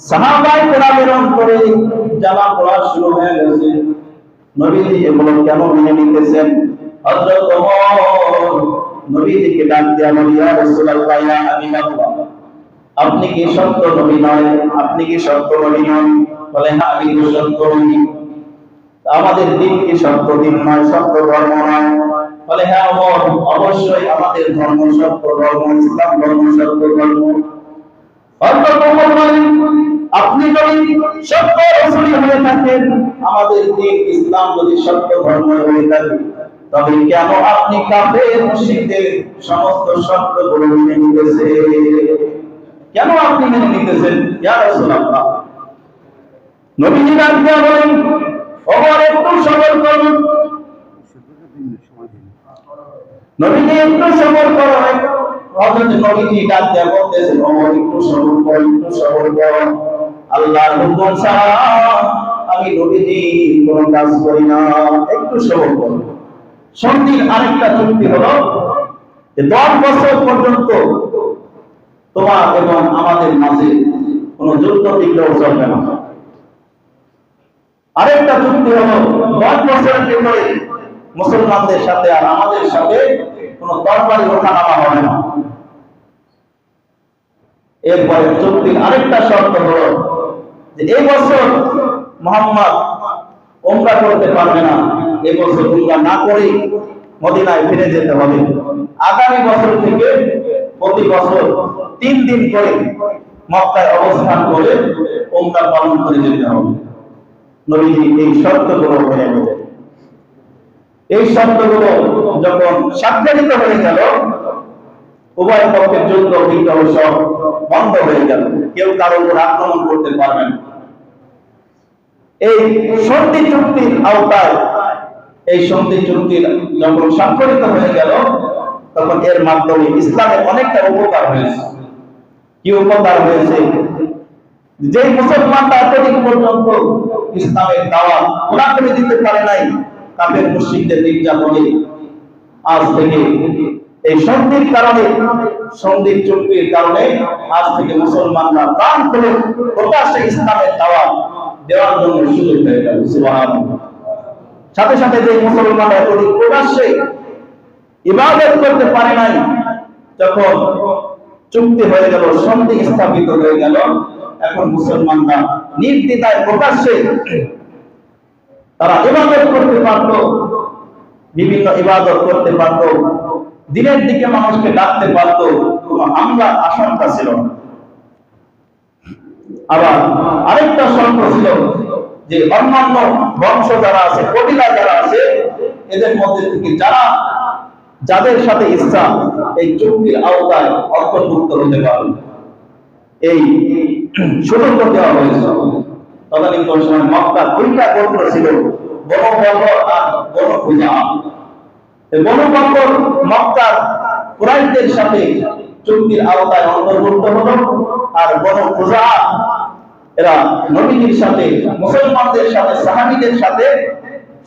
সাহাবায়ে কেরামের অন্তরে জ্বালা পোড়া শুরু হয়ে গেছে। নবীজি এগুলো কেন মেনে নিতেছেন? হযরত ওমর নবীজিকে ডাক দিয়া বলে, ইয়া রাসূলুল্লাহ, ইয়া হাবিবাল্লাহ, আপনি কি সত্য নবী নয়? আপনি কি সত্য নবী নন? বলে, হ্যাঁ, আমি তো সত্য নবী। আমাদের দিন কি সত্য দিন নয়, সত্য ধর্ম নয়? বলে, হ্যাঁ ওমর, অবশ্যই আমাদের ধর্ম সত্য ধর্ম, ইসলাম ধর্ম সত্য ধর্ম। হযরত ওমর বলেন, আপনি যদি সত্য রাসূল হয়ে থাকেন, আমাদের দিন ইসলাম যদি সত্য ধর্ম হয়ে থাকে, তবে কেন আপনি কাফের মুশরিকদের সমস্ত শর্তগুলো মেনে নিতেছেন? কেন আপনি মেনে নিতেছেন? ইয়া রাসূলুল্লাহ, নবীজি ডাক দিয়া বলেন, ওমর একটু সবর করুন, নবীজি একটু সবর করুন। হযরত নবীজি ডাক দিয়া বলতেছেন, ওমর একটু সবর কর, একটু সবর কর। আল্লাহর হুকুম ছাড়া আমি নবীজি কোন কাজ করি না, একটু সবর কর। সন্ধির আরেকটা চুক্তি হলো যে 10 বছর পর্যন্ত তোমার এবং আমাদের মাঝে কোন যুদ্ধ বিগ্রহ চলবে না। আরেকটা চুক্তি হলো 10 বছরের ভিতরে মুসলমানদের সাথে আর আমাদের সাথে কোন তরবারি ওঠানামা হবে না। এরপরে চুক্তির আরেকটা শর্ত হলো যে এই বছর মুহাম্মদ উমরা করতে পারবে না, এই বছর উমরা না করে মদিনায় ফিরে যেতে হবে। আগামী বছর থেকে প্রতি বছর 3 দিন করে মক্কায় অবস্থান করে উমরা পালন করে যেতে হবে। নবীজি এই শর্তগুলো মেনে নিলেন। এই শর্তগুলো যখন স্বাক্ষরিত হয়ে গেল, উভয় পক্ষের যুদ্ধ বিগ্রহ সব বন্ধ হয়ে গেল, কেউ কারোর উপর আক্রমণ করতে পারবে না। এই সন্ধি চুক্তির আওতায়, এই সন্ধি চুক্তির যখন স্বাক্ষরিত হয়ে গেল, তখন এর মাধ্যমে ইসলামের অনেকটা উপকার হয়েছে। কি উপকার হয়েছে? যে মুসলমানরা এতদিন পর্যন্ত ইসলামের দাওয়াত পুরোপুরি দিতে পারে নাই কাফের মুশরিকদের নির্যাতনে, আজ থেকে এই সন্ধির কারণে, সন্ধির চুক্তির কারণে আজ থেকে মুসলমানরা প্রাণ খুলে প্রকাশ্যে ইসলামের দাওয়াত দেওয়ার জন্য সুযোগ হয়ে গেল। সুবহানাল্লাহ। সাথে সাথে যে মুসলমানরা এতদিন প্রকাশ্যে ইবাদত করতে পারে নাই, যখন চুক্তি হয়ে গেল, সন্ধি স্থাপিত হয়ে গেল, এখন মুসলমানরা নির্দ্বিধায় প্রকাশ্যে তারা ইবাদত করতে পারত, বিভিন্ন ইবাদত করতে পারত, দিনের দিকে মানুষকে ডাকতে পারত, কোনো হামলার আশঙ্কা ছিল না। আবার আরেকটা শর্ত ছিল যে অন্যান্য বংশ যারা আছে, কবিলা যারা আছে, এদের মধ্যে থেকে যাদের সাথে ইচ্ছা এই চুক্তির আওতায় অন্তর্ভুক্ত হতে পারবে, এই সুযোগ দেওয়া হয়েছে। তদানীন্তন সময় মক্কার 2টা গোত্র ছিল, বনু বকর আর বনু খুজাআ। এই বনু বকর মক্কার কুরাইশদের সাথে চুক্তির আওতায় অন্তর্ভুক্ত হলো, আর বনু খুজাআ এরা নবীজির সাথে, মুসলমানদের সাথে, সাহাবীদের সাথে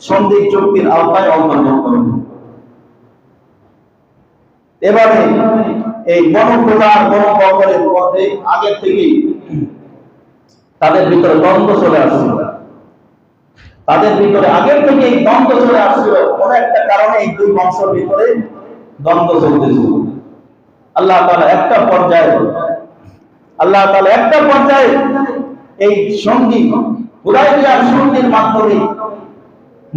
সন্ধি চুক্তির আওতায় অন্তর্ভুক্ত হলো। এবারে এই বনু খুজাআ আর বনু বকরের মধ্যে আগে থেকেই তাদের ভিতরে দ্বন্দ্ব চলে আসছিল। তাদের ভিতরে আগের থেকে এই দ্বন্দ্ব চলে আসছিল, কোন একটা কারণে এই দুই বংশের ভিতরে দ্বন্দ্ব চলতেছিল। আল্লাহ তাআলা একটা পর্যায়ে এই সন্ধি, হুদায়বিয়ার সন্ধির মাধ্যমে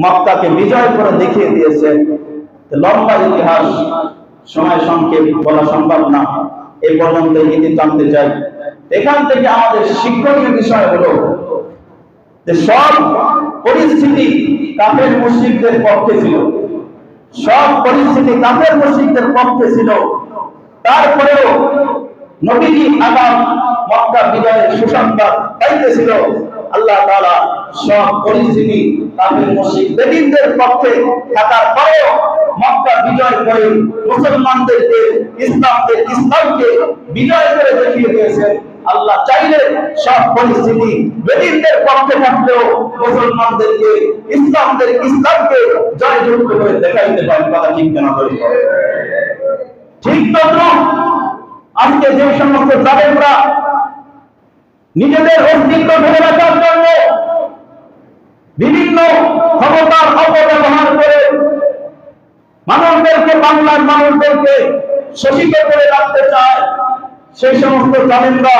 মক্কাকে বিজয় করে দেখিয়ে দিয়েছেন। লম্বা ইতিহাস, সময় সংক্ষেপ বলা সম্ভব না, এই পর্যন্ত ইতি টানতে চাই। এখান থেকে আমাদের শিক্ষণীয় বিষয় হলো যে সব পরিস্থিতি কাফের মুশরিকদের পক্ষে ছিল, সব পরিস্থিতি কাফের মুশরিকদের পক্ষে ছিল। তারপরেও নবীজি আগাম মক্কা বিজয়ের সুসংবাদ পাইতেছিল। আল্লাহ তাআলা সব পরিস্থিতি কাফের মুশরিক বেদিনদের পক্ষে থাকার পরেও মক্কা বিজয় করে মুসলমানদেরকে, ইসলামকে বিজয় করে দেখিয়ে দিয়েছেন। আল্লাহ চাইলে সব পরিস্থিতি বেদিনদের পক্ষে থাকলেও মুসলমানদেরকে, ইসলামকে জয়যুক্ত করে দেখাইতে পারেন। কথা ঠিক কেন বলি? ঠিক তদ্রুপ আজকে যে সমস্ত জালেমরা নিজেদের অস্তিত্ব ধরে রাখার জন্য বিভিন্ন ক্ষমতার অপব্যবহার করে মানুষদেরকে, বাংলার মানুষদেরকে শোষিত করে রাখতে চায়। সেই সমস্ত জালেমরা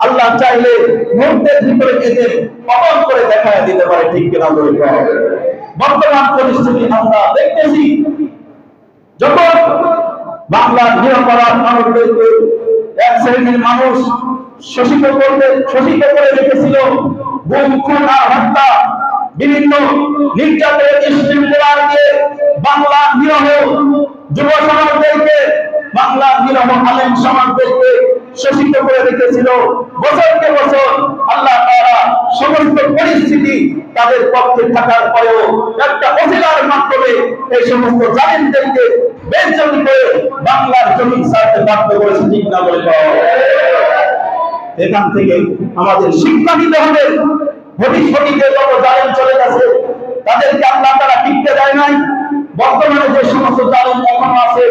আল্লাহ চাইলে মুহূর্তের ভিতরে এদের পতন করে দেখায় দিতে পারে, ঠিক কিনা বলুন? বর্তমান পরিস্থিতি আমরা দেখতেছি, যখন বাংলার নিরপরাধ মানুষদেরকে এক শ্রেণীর মানুষ শোষিত করে রেখেছিল, গুম, খুন আর হত্যা, বিভিন্ন নির্যাতনের স্টিমুলার দিয়ে বাংলা নিরহ যুব সমাজদেরকে, বাংলা নিরহ আলেম সমাজদেরকে শোষিত করে রেখেছিল। বছরকে বছর আল্লাহ তাআলা সমস্ত পরিস্থিতি তাদের পক্ষে থাকার পরেও একটা অধিকার মাধ্যমে এই সমস্ত জালিমদেরকে বেজ্জতি করে বাংলার জমিন ছাড়তে বাধ্য করেছে, ঠিক না বলে? এখান থেকে আমাদের শিক্ষা নিতে হবে। ভবিষ্যতে যত জালেম চলে গেছে তাদেরকে আল্লাহ তাআলা টিকতে দেয় নাই। বর্তমানে যে সমস্ত জালেম এখনো আছে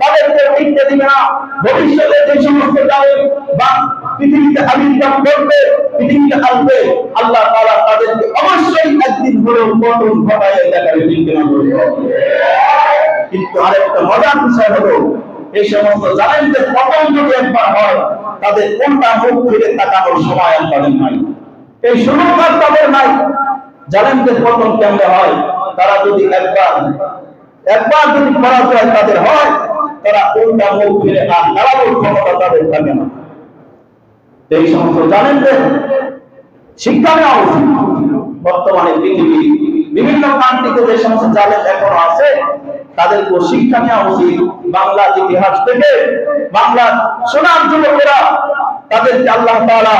তাদেরকে টিকতে দিবে না। ভবিষ্যতে যে সমস্ত জালেম বা পৃথিবীতে আবির্ভাব করবে, পৃথিবীতে আসবে, আল্লাহ তাআলা তাদেরকে অবশ্যই একদিন হলেও পতন ঘটায় দেখাবে, ঠিক না বলবো? কিন্তু আরেকটা মজার বিষয় হলো, এই সমস্ত জালেমদের পতন যদি একবার হয়, তাদের কোনটা মুখ ফিরে তাকানোর সময় আর তাদের নাই, এই সুযোগ আর তাদের নাই। জালেমদের পতন কেমনে হয়? তারা যদি একবার যদি পরাজয় তাদের হয়, তারা কোনটা মুখ ফিরে আর দাঁড়ানোর ক্ষমতা তাদের থাকে না। এই সমস্ত জালেমদের শিক্ষা নেওয়া উচিত। বর্তমানে পৃথিবী বিভিন্ন কান্ট্রিতে যে সমস্ত জালেম এখনো আছে তাদেরকে শিক্ষা নেওয়া উচিত। বাংলার ইতিহাস থেকে বাংলার সোনার যুবকেরা, তাদেরকে আল্লাহ তাআলা